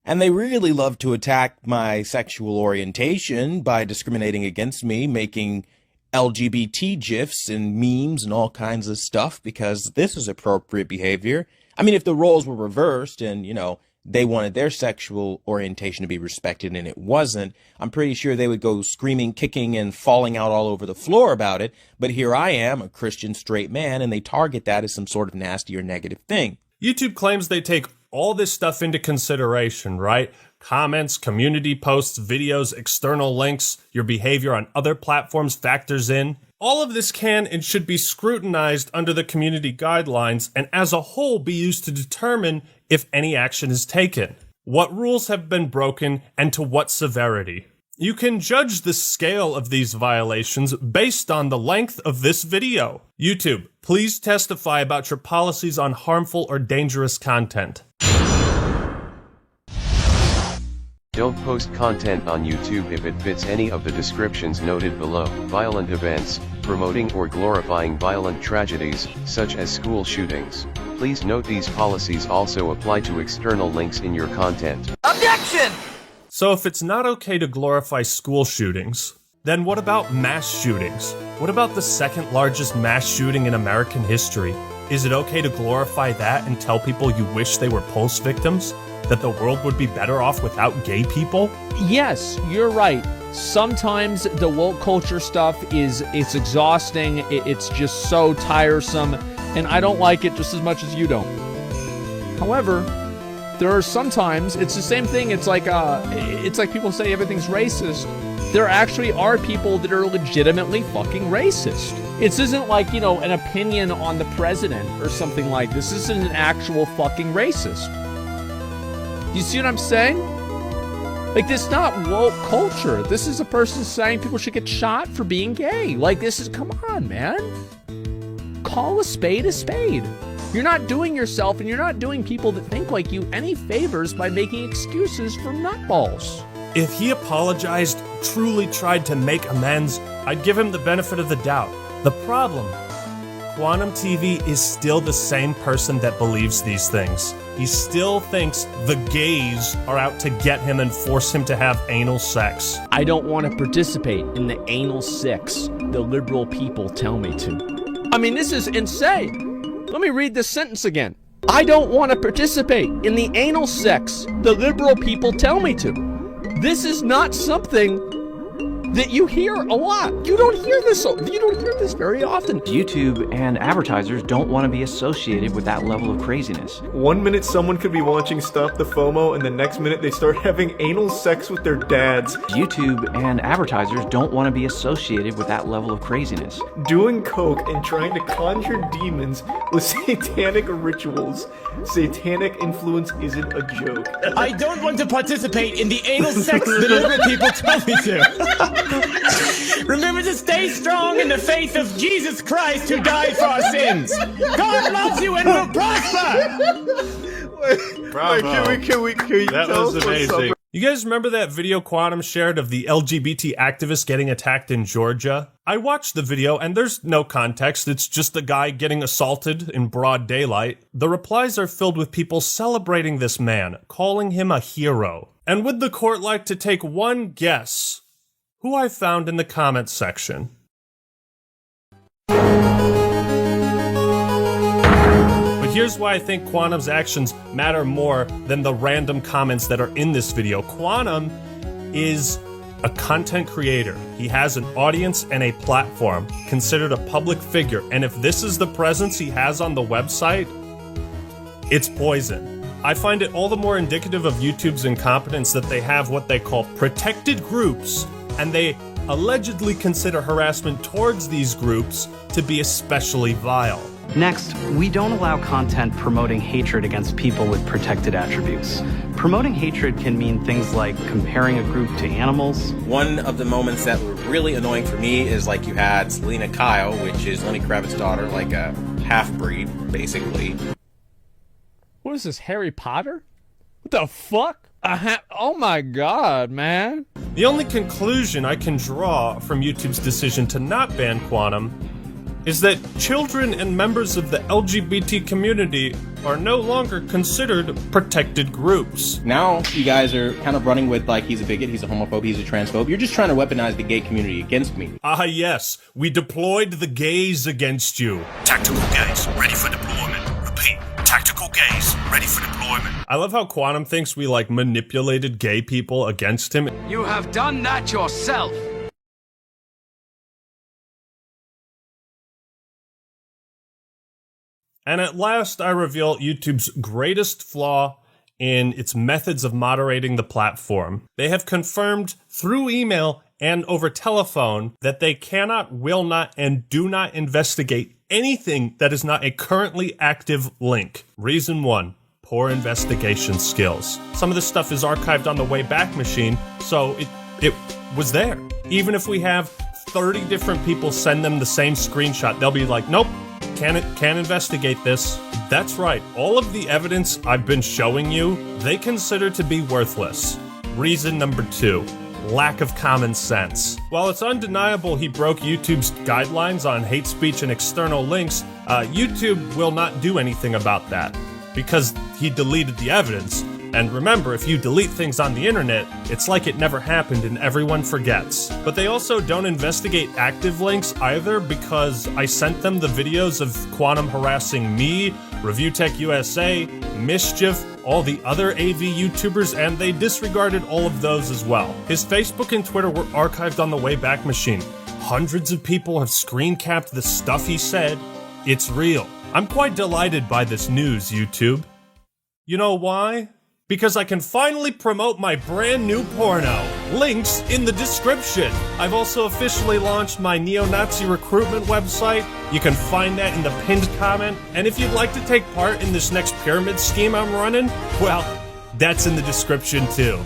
And they really love to attack my sexual orientation by discriminating against me, making LGBT GIFs and memes and all kinds of stuff, because this is appropriate behavior. I mean, if the roles were reversed and, you know, they wanted their sexual orientation to be respected and it wasn't, I'm pretty sure they would go screaming, kicking, and falling out all over the floor about it. But here I am, a Christian straight man, and they target that as some sort of nasty or negative thing. YouTube claims they take all this stuff into consideration, right? Comments, community posts, videos, external links, your behavior on other platforms factors in. All of this can and should be scrutinized under the community guidelines and as a whole be used to determine if any action is taken, what rules have been broken, and to what severity. You can judge the scale of these violations based on the length of this video. YouTube, please testify about your policies on harmful or dangerous content. Don't post content on YouTube if it fits any of the descriptions noted below. Violent events, promoting or glorifying violent tragedies, such as school shootings. Please note these policies also apply to external links in your content. Objection! So if it's not okay to glorify school shootings, then what about mass shootings? What about the second largest mass shooting in American history? Is it okay to glorify that and tell people you wish they were post victims? That the world would be better off without gay people? Yes, you're right. Sometimes the woke culture stuff it's exhausting. It's just so tiresome, and I don't like it just as much as you don't. However, there are sometimes it's the same thing. It's like people say everything's racist. There actually are people that are legitimately fucking racist. This isn't like, you know, an opinion on the president or something like this. This isn't an actual fucking racist. You see what I'm saying? Like, this is not woke culture. This is a person saying people should get shot for being gay. Like, this is, come on, man. Call a spade a spade. You're not doing yourself and you're not doing people that think like you any favors by making excuses for nutballs. If he apologized, truly tried to make amends, I'd give him the benefit of the doubt. The problem, Quantum TV is still the same person that believes these things. He still thinks the gays are out to get him and force him to have anal sex. I don't want to participate in the anal sex the liberal people tell me to. I mean, this is insane. Let me read this sentence again. I don't want to participate in the anal sex the liberal people tell me to. This is not something that you hear a lot. You don't hear this very often. YouTube and advertisers don't want to be associated with that level of craziness. 1 minute someone could be watching Stop the FOMO, and the next minute they start having anal sex with their dads. YouTube and advertisers don't want to be associated with that level of craziness. Doing coke and trying to conjure demons with satanic rituals. Satanic influence isn't a joke. I don't want to participate in the anal sex the liberal people tell me to. Remember to stay strong in the faith of Jesus Christ who died for our sins. God loves you and will prosper. Can we That tell was us what's amazing. up? You guys remember that video Quantum shared of the LGBT activist getting attacked in Georgia? I watched the video and there's no context. It's just the guy getting assaulted in broad daylight. The replies are filled with people celebrating this man, calling him a hero. And would the court like to take one guess who I found in the comments section? But here's why I think Quantum's actions matter more than the random comments that are in this video. Quantum is a content creator. He has an audience and a platform, considered a public figure. And if this is the presence he has on the website, it's poison. I find it all the more indicative of YouTube's incompetence that they have what they call protected groups, and they allegedly consider harassment towards these groups to be especially vile. Next, we don't allow content promoting hatred against people with protected attributes. Promoting hatred can mean things like comparing a group to animals. One of the moments that were really annoying for me is like you had Selena Kyle, which is Lenny Kravitz's daughter, like a half-breed, basically. What is this, Harry Potter? What the fuck? Oh my god, man. The only conclusion I can draw from YouTube's decision to not ban Quantum is that children and members of the LGBT community are no longer considered protected groups. Now you guys are kind of running with like he's a bigot, he's a homophobe, he's a transphobe. You're just trying to weaponize the gay community against me. Ah yes, we deployed the gays against you. Tactical gays, ready for deployment. Repeat, tactical gays, ready for deployment. I love how Quantum thinks we like manipulated gay people against him. You have done that yourself. And at last, I reveal YouTube's greatest flaw in its methods of moderating the platform. They have confirmed through email and over telephone that they cannot, will not, and do not investigate anything that is not a currently active link. Reason 1, poor investigation skills. Some of this stuff is archived on the Wayback Machine, so it was there. Even if we have 30 different people send them the same screenshot, they'll be like, nope. Can't investigate this. That's right, all of the evidence I've been showing you, they consider to be worthless. Reason number 2, lack of common sense. While it's undeniable he broke YouTube's guidelines on hate speech and external links, YouTube will not do anything about that because he deleted the evidence. And remember, if you delete things on the internet, it's like it never happened and everyone forgets. But they also don't investigate active links either because I sent them the videos of Quantum harassing me, Review Tech USA, Mischief, all the other AV YouTubers, and they disregarded all of those as well. His Facebook and Twitter were archived on the Wayback Machine. Hundreds of people have screen capped the stuff he said. It's real. I'm quite delighted by this news, YouTube. You know why? Because I can finally promote my brand new porno. Links in the description. I've also officially launched my neo-Nazi recruitment website. You can find that in the pinned comment. And if you'd like to take part in this next pyramid scheme I'm running, well, that's in the description too.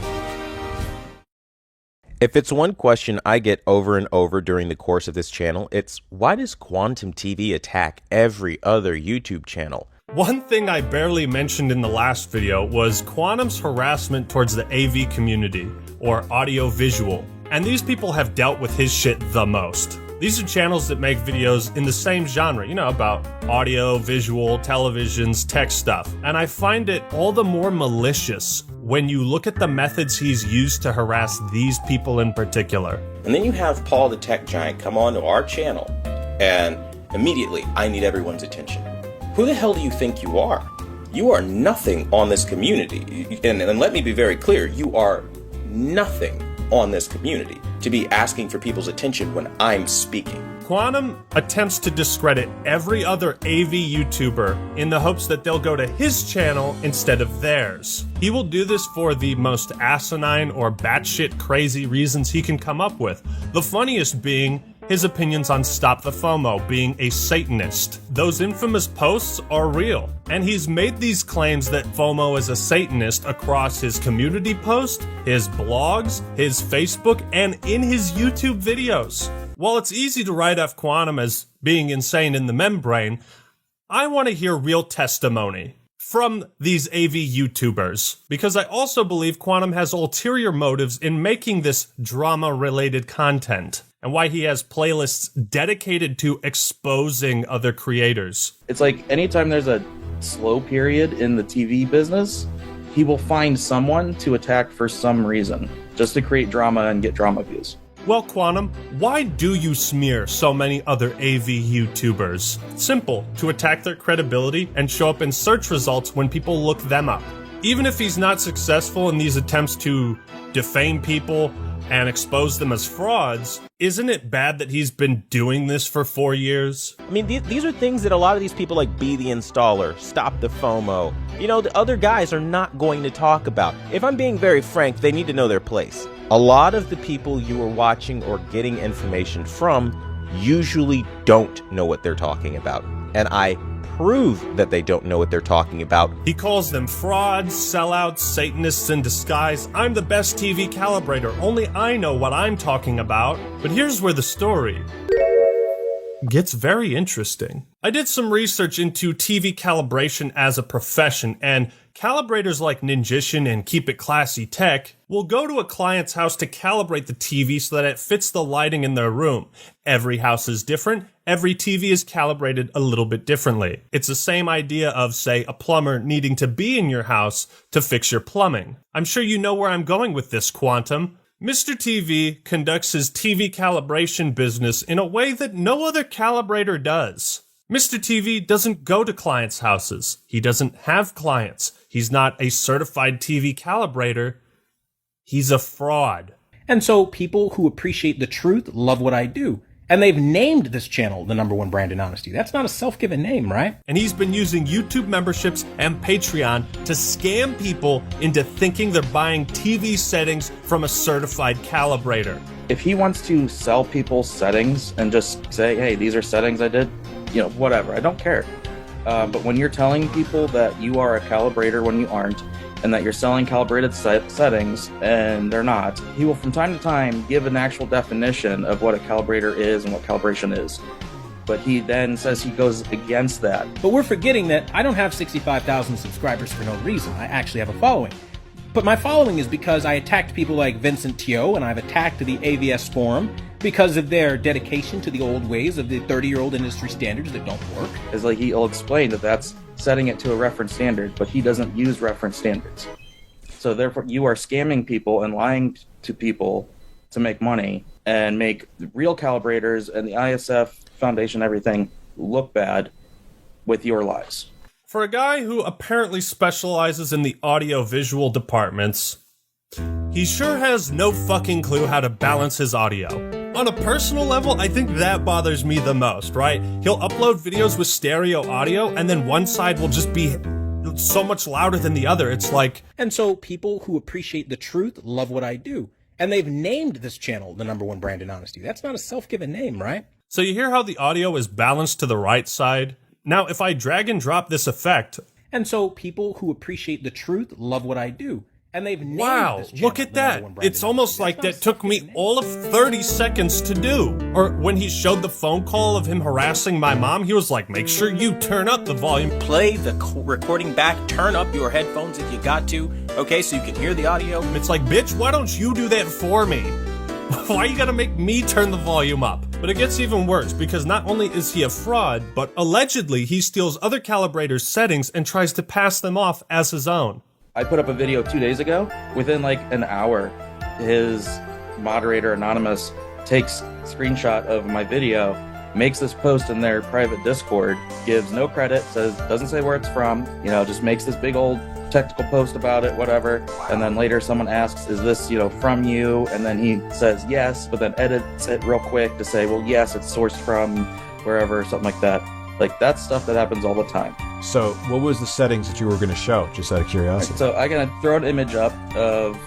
If it's one question I get over and over during the course of this channel, it's why does Quantum TV attack every other YouTube channel? One thing I barely mentioned in the last video was Quantum's harassment towards the AV community, or audio-visual, and these people have dealt with his shit the most. These are channels that make videos in the same genre, you know, about audio, visual, televisions, tech stuff, and I find it all the more malicious when you look at the methods he's used to harass these people in particular. And then you have Paul the Tech Giant come onto our channel, and immediately I need everyone's attention. Who the hell do you think you are? You are nothing on this community. And let me be very clear, you are nothing on this community to be asking for people's attention when I'm speaking. Quantum attempts to discredit every other AV YouTuber in the hopes that they'll go to his channel instead of theirs. He will do this for the most asinine or batshit crazy reasons he can come up with. The funniest being his opinions on Stop the FOMO, being a Satanist. Those infamous posts are real, and he's made these claims that FOMO is a Satanist across his community post, his blogs, his Facebook, and in his YouTube videos. While it's easy to write off Quantum as being insane in the membrane, I want to hear real testimony from these AV YouTubers, because I also believe Quantum has ulterior motives in making this drama-related content, and why he has playlists dedicated to exposing other creators. It's like anytime there's a slow period in the TV business, he will find someone to attack for some reason, just to create drama and get drama views. Well, Quantum, why do you smear so many other AV YouTubers? Simple, to attack their credibility and show up in search results when people look them up. Even if he's not successful in these attempts to defame people and expose them as frauds, isn't it bad that he's been doing this for 4 years? I mean, these are things that a lot of these people like Be the Installer, Stop the FOMO, you know, the other guys are not going to talk about. If I'm being very frank, they need to know their place. A lot of the people you are watching or getting information from usually don't know what they're talking about. And I prove that they don't know what they're talking about. He calls them frauds, sellouts, Satanists in disguise. I'm the best TV calibrator. Only I know what I'm talking about. But here's where the story gets very interesting. I did some research into TV calibration as a profession, and calibrators like Ninjician and Keep It Classy Tech will go to a client's house to calibrate the TV so that it fits the lighting in their room. Every house is different. Every TV is calibrated a little bit differently. It's the same idea of, say, a plumber needing to be in your house to fix your plumbing. I'm sure you know where I'm going with this, Quantum. Mr. TV conducts his TV calibration business in a way that no other calibrator does. Mr. TV doesn't go to clients' houses. He doesn't have clients. He's not a certified TV calibrator. He's a fraud. And so people who appreciate the truth love what I do. And they've named this channel the #1 brand in honesty. That's not a self-given name, right? And he's been using YouTube memberships and Patreon to scam people into thinking they're buying TV settings from a certified calibrator. If he wants to sell people settings and just say, hey, these are settings I did, whatever, I don't care. But when you're telling people that you are a calibrator when you aren't, and that you're selling calibrated settings and they're not, he will from time to time give an actual definition of what a calibrator is and what calibration is. But he then says he goes against that. But we're forgetting that I don't have 65,000 subscribers for no reason. I actually have a following. But my following is because I attacked people like Vincent Teo, and I've attacked the AVS forum because of their dedication to the old ways of the 30-year-old industry standards that don't work. It's like he'll explain that that's setting it to a reference standard, but he doesn't use reference standards. So therefore, you are scamming people and lying to people to make money and make the real calibrators and the ISF Foundation, everything, look bad with your lies. For a guy who apparently specializes in the audio-visual departments, he sure has no fucking clue how to balance his audio. On a personal level, I think that bothers me the most, right? He'll upload videos with stereo audio, and then one side will just be so much louder than the other. It's like... And so people who appreciate the truth love what I do. And they've named this channel the #1 brand in honesty. That's not a self-given name, right? So you hear how the audio is balanced to the right side? Now, if I drag and drop this effect... And so people who appreciate the truth love what I do. And they've named wow, this channel look at that. It's almost like that took me all of 30 seconds to do. Or when he showed the phone call of him harassing my mom, he was like, make sure you turn up the volume. Play the recording back, turn up your headphones if you got to, okay, so you can hear the audio. It's like, bitch, why don't you do that for me? Why you gotta make me turn the volume up? But it gets even worse, because not only is he a fraud, but allegedly he steals other calibrators' settings and tries to pass them off as his own. I put up a video 2 days ago. Within like an hour, his moderator, Anonymous, takes a screenshot of my video, makes this post in their private Discord, gives no credit, doesn't say where it's from, just makes this big old technical post about it, whatever. And then later someone asks, is this, from you? And then he says yes, but then edits it real quick to say, well, yes, it's sourced from wherever, something like that. Like, that's stuff that happens all the time. So, what was the settings that you were going to show, just out of curiosity? So, I'm going to throw an image up of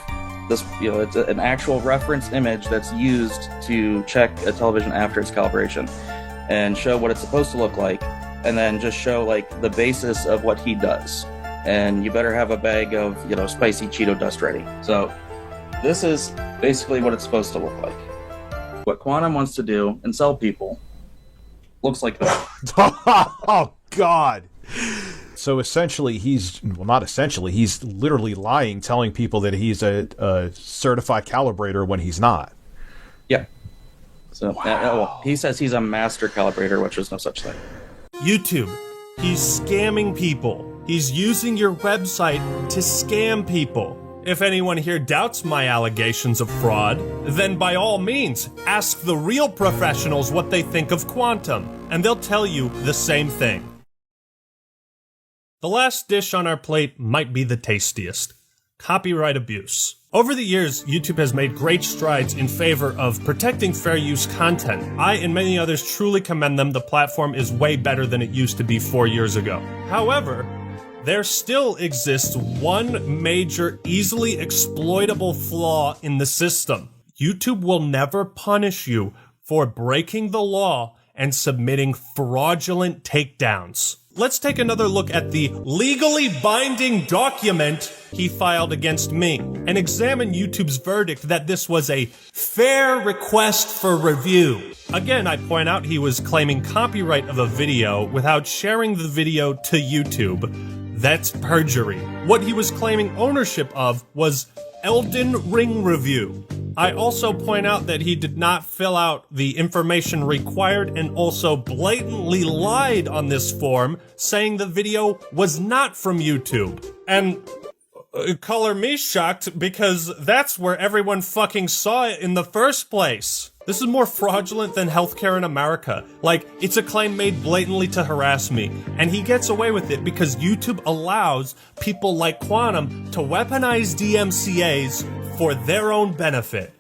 this, it's an actual reference image that's used to check a television after its calibration and show what it's supposed to look like, and then just show, like, the basis of what he does. And you better have a bag of, spicy Cheeto dust ready. So, this is basically what it's supposed to look like. What Quantum wants to do and sell people looks like that. Oh, God. So essentially, he's literally lying, telling people that he's a certified calibrator when he's not. Yeah. So well, he says he's a master calibrator, which is no such thing. YouTube, he's scamming people. He's using your website to scam people. If anyone here doubts my allegations of fraud, then by all means, ask the real professionals what they think of Quantum, and they'll tell you the same thing. The last dish on our plate might be the tastiest: copyright abuse. Over the years, YouTube has made great strides in favor of protecting fair use content. I and many others truly commend them. The platform is way better than it used to be 4 years ago. However, there still exists one major, easily exploitable flaw in the system. YouTube will never punish you for breaking the law and submitting fraudulent takedowns. let's take another look at the legally binding document he filed against me and examine YouTube's verdict that this was a fair request for review. Again, I point out he was claiming copyright of a video without sharing the video to YouTube. That's perjury. What he was claiming ownership of was Elden Ring review. I also point out that he did not fill out the information required and also blatantly lied on this form, saying the video was not from YouTube. And color me shocked, because that's where everyone fucking saw it in the first place. This is more fraudulent than healthcare in America. Like, it's a claim made blatantly to harass me, and he gets away with it because YouTube allows people like Quantum to weaponize DMCAs for their own benefit.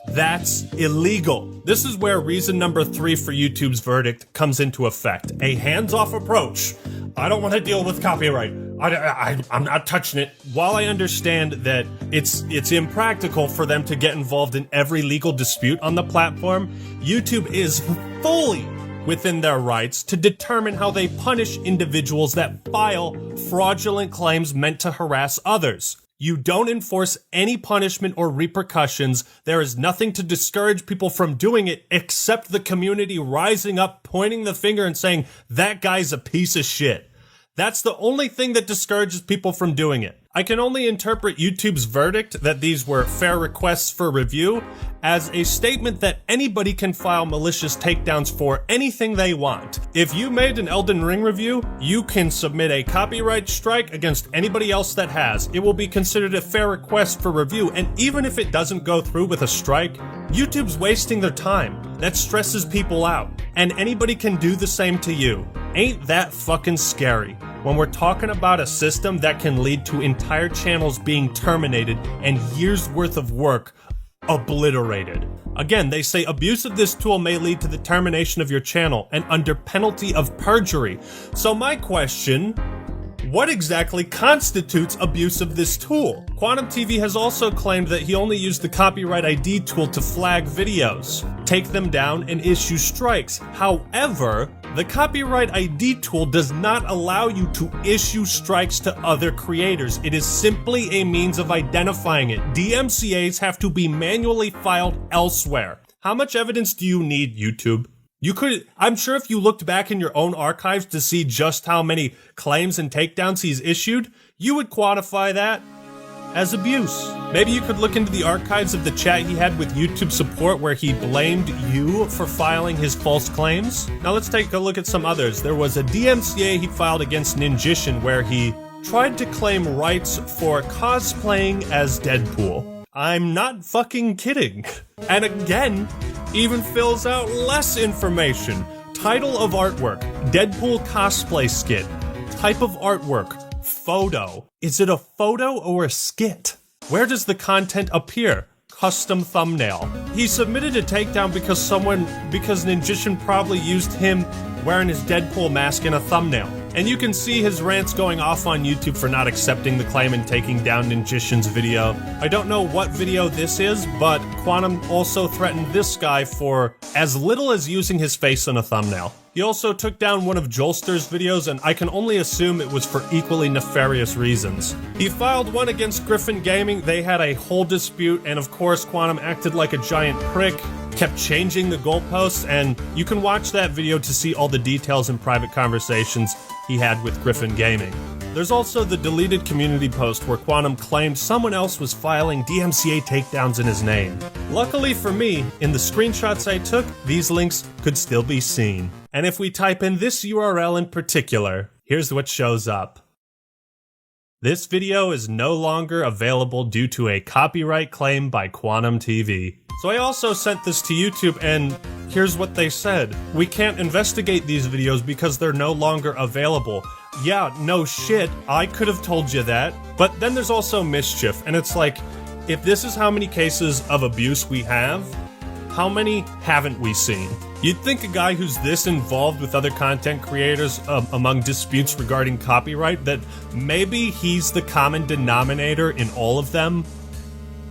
That's illegal. This is where reason number 3 for YouTube's verdict comes into effect. A hands-off approach. I don't want to deal with copyright. I'm not touching it. While I understand that it's impractical for them to get involved in every legal dispute on the platform, YouTube is fully within their rights to determine how they punish individuals that file fraudulent claims meant to harass others. You don't enforce any punishment or repercussions. There is nothing to discourage people from doing it except the community rising up, pointing the finger and saying, that guy's a piece of shit. That's the only thing that discourages people from doing it. I can only interpret YouTube's verdict that these were fair requests for review as a statement that anybody can file malicious takedowns for anything they want. If you made an Elden Ring review, you can submit a copyright strike against anybody else that has. It will be considered a fair request for review, and even if it doesn't go through with a strike, YouTube's wasting their time. That stresses people out, and anybody can do the same to you. Ain't that fucking scary? When we're talking about a system that can lead to entire channels being terminated and years worth of work obliterated. Again, they say abuse of this tool may lead to the termination of your channel and under penalty of perjury. So my question, what exactly constitutes abuse of this tool? Quantum TV has also claimed that he only used the copyright ID tool to flag videos, take them down, and issue strikes. However, the copyright ID tool does not allow you to issue strikes to other creators. It is simply a means of identifying it. DMCAs have to be manually filed elsewhere. How much evidence do you need, YouTube? I'm sure if you looked back in your own archives to see just how many claims and takedowns he's issued, you would quantify that as abuse. Maybe you could look into the archives of the chat he had with YouTube support where he blamed you for filing his false claims. Now let's take a look at some others. There was a DMCA he filed against Ninjishin where he tried to claim rights for cosplaying as Deadpool. I'm not fucking kidding. And again, even fills out less information. Title of artwork, Deadpool cosplay skit. Type of artwork, photo. Is it a photo or a skit? Where does the content appear? Custom thumbnail. He submitted a takedown because Ninjishin probably used him wearing his Deadpool mask in a thumbnail. And you can see his rants going off on YouTube for not accepting the claim and taking down Ninjishin's video. I don't know what video this is, but Quantum also threatened this guy for as little as using his face in a thumbnail. He also took down one of Jolster's videos, and I can only assume it was for equally nefarious reasons. He filed one against Griffin Gaming. They had a whole dispute, and of course Quantum acted like a giant prick, kept changing the goalposts, and you can watch that video to see all the details and private conversations he had with Griffin Gaming. There's also the deleted community post where Quantum claimed someone else was filing DMCA takedowns in his name. Luckily for me, in the screenshots I took, these links could still be seen. And if we type in this URL in particular, here's what shows up. This video is no longer available due to a copyright claim by Quantum TV. So I also sent this to YouTube, and here's what they said. We can't investigate these videos because they're no longer available. Yeah, no shit, I could have told you that. But then there's also mischief, and it's like, if this is how many cases of abuse we have, how many haven't we seen? You'd think a guy who's this involved with other content creators among disputes regarding copyright, that maybe he's the common denominator in all of them?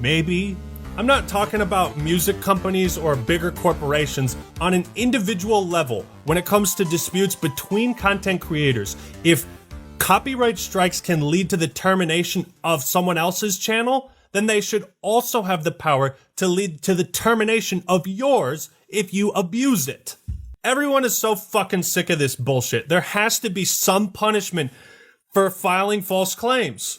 Maybe? I'm not talking about music companies or bigger corporations. On an individual level, when it comes to disputes between content creators, if copyright strikes can lead to the termination of someone else's channel, then they should also have the power to lead to the termination of yours if you abuse it. Everyone is so fucking sick of this bullshit. There has to be some punishment for filing false claims.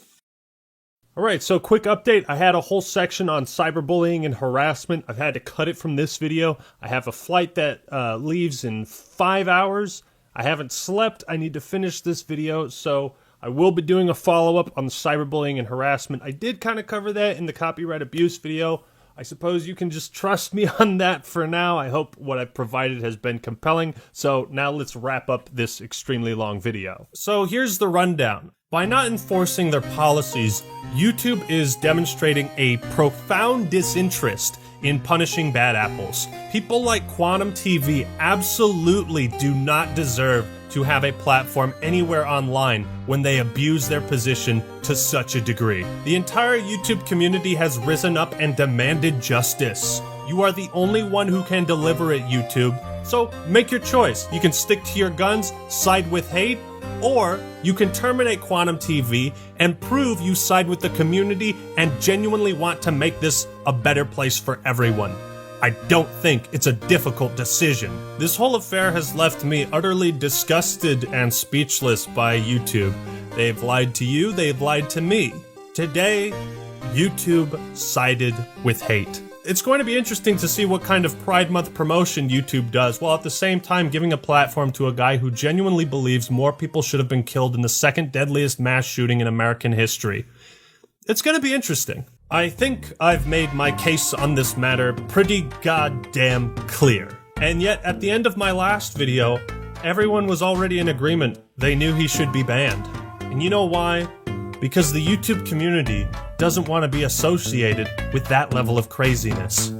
Alright, so quick update. I had a whole section on cyberbullying and harassment. I've had to cut it from this video. I have a flight that leaves in 5 hours. I haven't slept. I need to finish this video, so I will be doing a follow-up on the cyberbullying and harassment. I did kind of cover that in the copyright abuse video. I suppose you can just trust me on that for now. I hope what I've provided has been compelling. So now let's wrap up this extremely long video. So here's the rundown. By not enforcing their policies, YouTube is demonstrating a profound disinterest in punishing bad apples. People like Quantum TV absolutely do not deserve to have a platform anywhere online when they abuse their position to such a degree. The entire YouTube community has risen up and demanded justice. You are the only one who can deliver it, YouTube. So make your choice. You can stick to your guns, side with hate, or you can terminate Quantum TV and prove you side with the community and genuinely want to make this a better place for everyone. I don't think it's a difficult decision. This whole affair has left me utterly disgusted and speechless by YouTube. They've lied to you, they've lied to me. Today, YouTube sided with hate. It's going to be interesting to see what kind of Pride Month promotion YouTube does, while at the same time giving a platform to a guy who genuinely believes more people should have been killed in the second deadliest mass shooting in American history. It's going to be interesting. I think I've made my case on this matter pretty goddamn clear. And yet, at the end of my last video, everyone was already in agreement. They knew he should be banned. And you know why? Because the YouTube community doesn't want to be associated with that level of craziness.